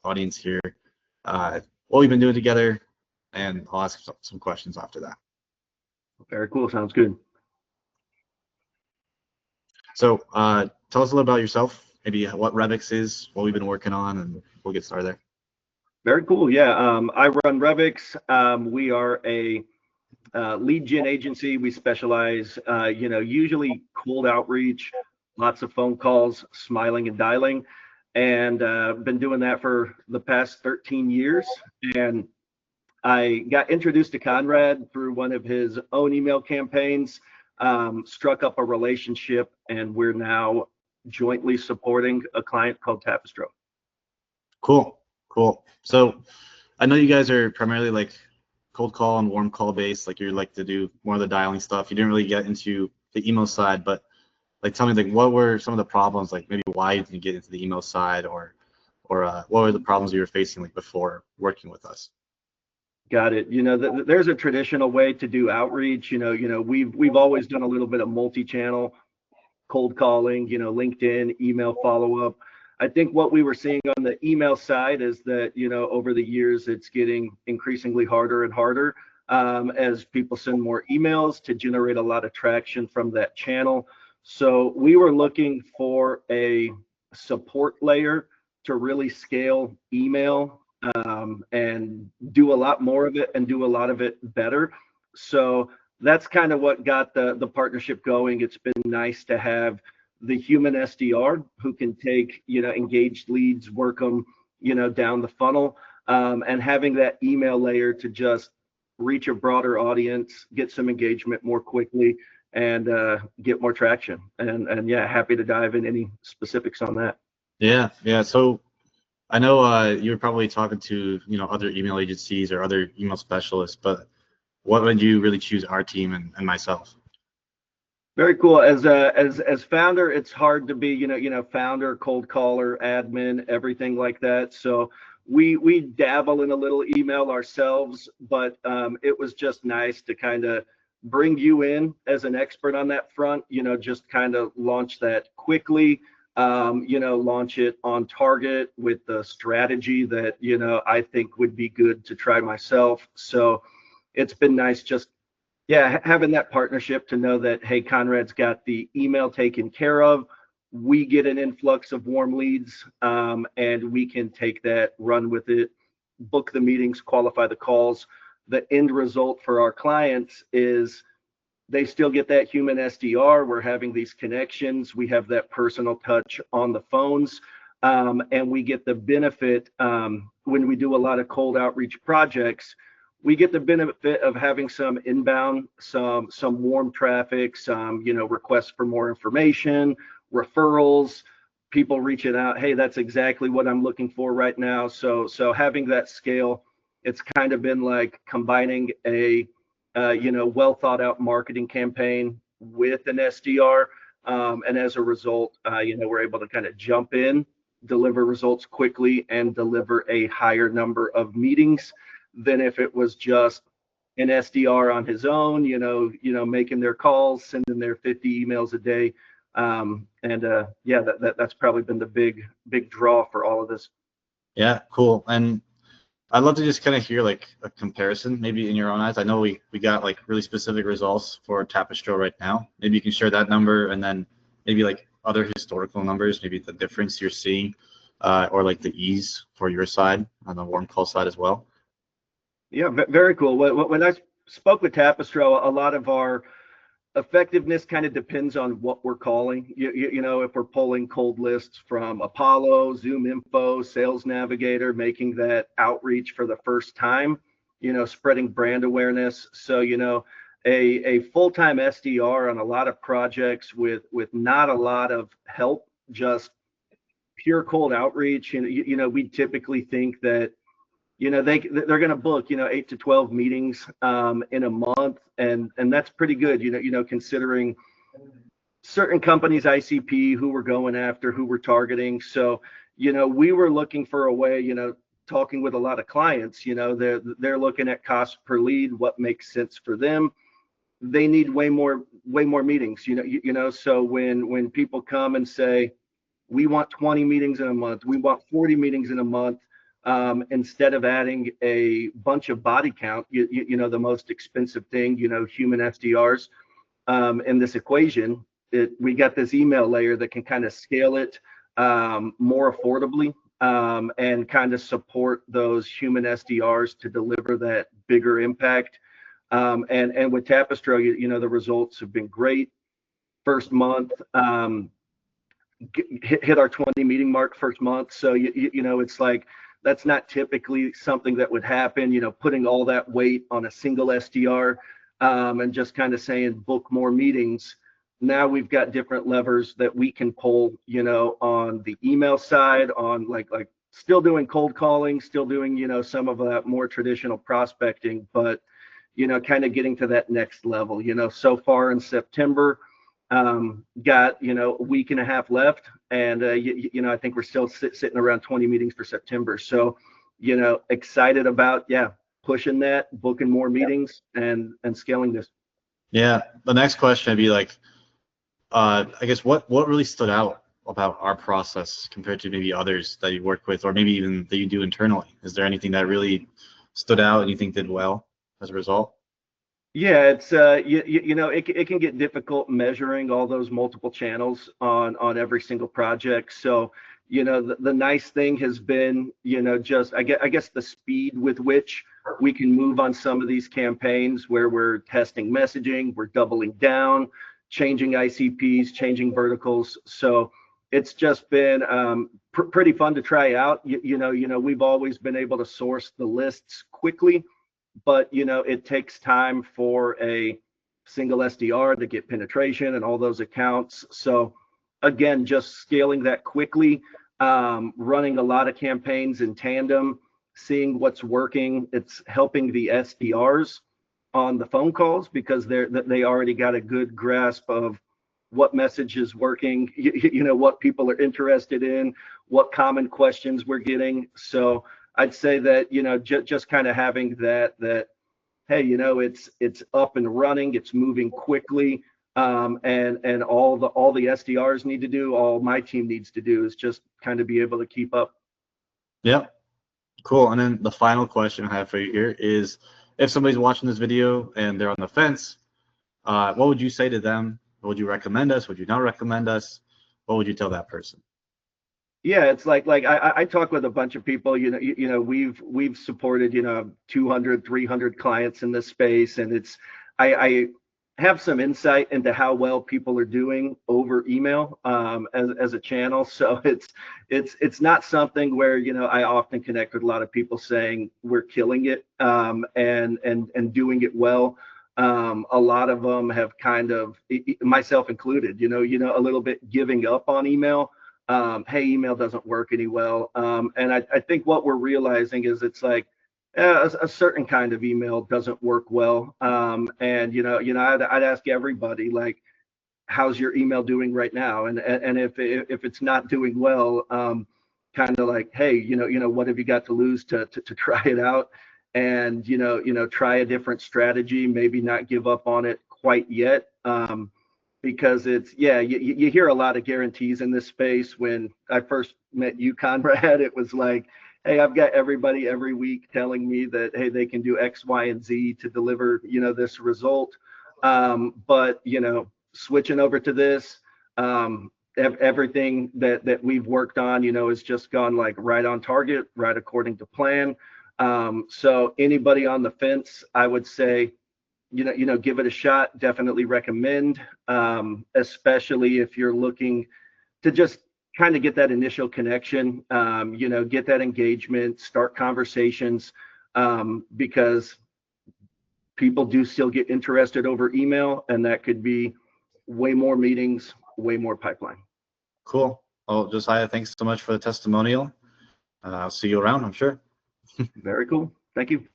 audience here what we've been doing together, and I'll ask some questions after that. Very cool. Sounds good. So tell us a little about yourself, maybe what Revvix is, what we've been working on, and we'll get started there. Very cool. Yeah, I run Revvix. We are a lead gen agency. We specialize, usually cold outreach, lots of phone calls, smiling and dialing, and been doing that for the past 13 years. And I got introduced to Conrad through one of his own email campaigns, struck up a relationship, and we're now jointly supporting a client called Tapestro. Cool. So I know you guys are primarily like cold call and warm call based, like you like to do more of the dialing stuff. You didn't really get into the email side, but like tell me, like, what were some of the problems, like maybe why you didn't get into the email side, or what were the problems you were facing like before working with us? Got it. There's a traditional way to do outreach. We've always done a little bit of multi-channel cold calling, LinkedIn, email follow-up. I think what we were seeing on the email side is that, over the years, it's getting increasingly harder and harder as people send more emails to generate a lot of traction from that channel. So we were looking for a support layer to really scale email and do a lot more of it and do a lot of it better. So that's kind of what got the partnership going. It's been nice to have the human SDR who can take, engaged leads, work them, down the funnel, and having that email layer to just reach a broader audience, get some engagement more quickly, and get more traction. And yeah, happy to dive in any specifics on that. Yeah. So I know you were probably talking to, other email agencies or other email specialists, but what would you really choose our team and myself? Very cool. As founder, it's hard to be, founder, cold caller, admin, everything like that. So we dabble in a little email ourselves, but it was just nice to kind of bring you in as an expert on that front, just kind of launch that quickly, launch it on target with the strategy that, I think would be good to try myself. So it's been nice just having that partnership to know that, hey, Conrad's got the email taken care of. We get an influx of warm leads, and we can take that, run with it, book the meetings, qualify the calls. The end result for our clients is they still get that human SDR. We're having these connections. We have that personal touch on the phones, and we get the benefit when we do a lot of cold outreach projects. We get the benefit of having some inbound, some warm traffic, some, requests for more information, referrals, people reaching out. Hey, that's exactly what I'm looking for right now. So having that scale, it's kind of been like combining a, well thought out marketing campaign with an SDR. And as a result, we're able to kind of jump in, deliver results quickly, and deliver a higher number of meetings than if it was just an SDR on his own, making their calls, sending their 50 emails a day. That's probably been the big draw for all of this. Yeah, cool. And I'd love to just kind of hear like a comparison, maybe in your own eyes. I know we got like really specific results for Tapestro right now. Maybe you can share that number, and then maybe like other historical numbers, maybe the difference you're seeing, or like the ease for your side on the warm call side as well. Yeah, very cool. When I spoke with Tapestro, a lot of our effectiveness kind of depends on what we're calling. If we're pulling cold lists from Apollo, Zoom Info, Sales Navigator, making that outreach for the first time, spreading brand awareness. So, a full-time SDR on a lot of projects with not a lot of help, just pure cold outreach. We typically think that they're going to book 8 to 12 meetings in a month, and that's pretty good, considering certain companies, ICP, who we're going after, who we're targeting. So we were looking for a way, talking with a lot of clients, they're looking at cost per lead, what makes sense for them. They need way more meetings, so when people come and say, we want 20 meetings in a month, we want 40 meetings in a month, instead of adding a bunch of body count, you know, the most expensive thing, you know, human SDRs in this equation, we got this email layer that can kind of scale it more affordably and kind of support those human SDRs to deliver that bigger impact. And with Tapestro, you know, the results have been great. First month, hit our 20 meeting mark first month. So, you know, it's like, that's not typically something that would happen, you know, putting all that weight on a single SDR and just kind of saying book more meetings. Now we've got different levers that we can pull, you know, on the email side, on like still doing cold calling, still doing, you know, some of that more traditional prospecting, but, you know, kind of getting to that next level. You know, so far in September, got, you know, a week and a half left, and you know, I think we're still sitting around 20 meetings for September. So, you know, excited about, yeah, pushing that, booking more meetings, and scaling this. Yeah, the next question would be like, I guess what really stood out about our process compared to maybe others that you work with, or maybe even that you do internally? Is there anything that really stood out and you think did well as a result? Yeah, it's you know, it can get difficult measuring all those multiple channels on every single project. So, you know, the nice thing has been, you know, just I guess the speed with which we can move on some of these campaigns where we're testing messaging, we're doubling down, changing ICPs, changing verticals. So it's just been pretty fun to try out. You know, we've always been able to source the lists quickly, but, you know, it takes time for a single SDR to get penetration and all those accounts. So again, just scaling that quickly, running a lot of campaigns in tandem, seeing what's working. It's helping the SDRs on the phone calls because they already got a good grasp of what message is working, you know, what people are interested in, what common questions we're getting. So I'd say that, you know, just kind of having that, hey, you know, it's up and running, it's moving quickly, and all the SDRs need to do, all my team needs to do is just kind of be able to keep up. Yep. Cool. And then the final question I have for you here is, if somebody's watching this video and they're on the fence, what would you say to them? Would you recommend us? Would you not recommend us? What would you tell that person? Yeah, it's like I talk with a bunch of people, you know, we've supported, you know, 200, 300 clients in this space, and it's I have some insight into how well people are doing over email as a channel. So it's not something where, you know, I often connect with a lot of people saying we're killing it and doing it well. A lot of them have kind of, myself included, you know, a little bit giving up on email. Hey, email doesn't work any well. And I think what we're realizing is it's like a certain kind of email doesn't work well. And I'd ask everybody, like, how's your email doing right now? And if it's not doing well, kind of like, hey, you know, what have you got to lose to try it out? And try a different strategy. Maybe not give up on it quite yet. Because it's, yeah, you hear a lot of guarantees in this space. When I first met you, Conrad, it was like, hey, I've got everybody every week telling me that, hey, they can do X, Y, and Z to deliver, you know, this result. But, you know, switching over to this, everything that we've worked on, you know, has just gone like right on target, right according to plan. So anybody on the fence, I would say, you know, give it a shot. Definitely recommend, especially if you're looking to just kind of get that initial connection, you know, get that engagement, start conversations, because people do still get interested over email, and that could be way more meetings, way more pipeline. Cool. Well, Josiah, thanks so much for the testimonial. I'll see you around, I'm sure. Very cool. Thank you.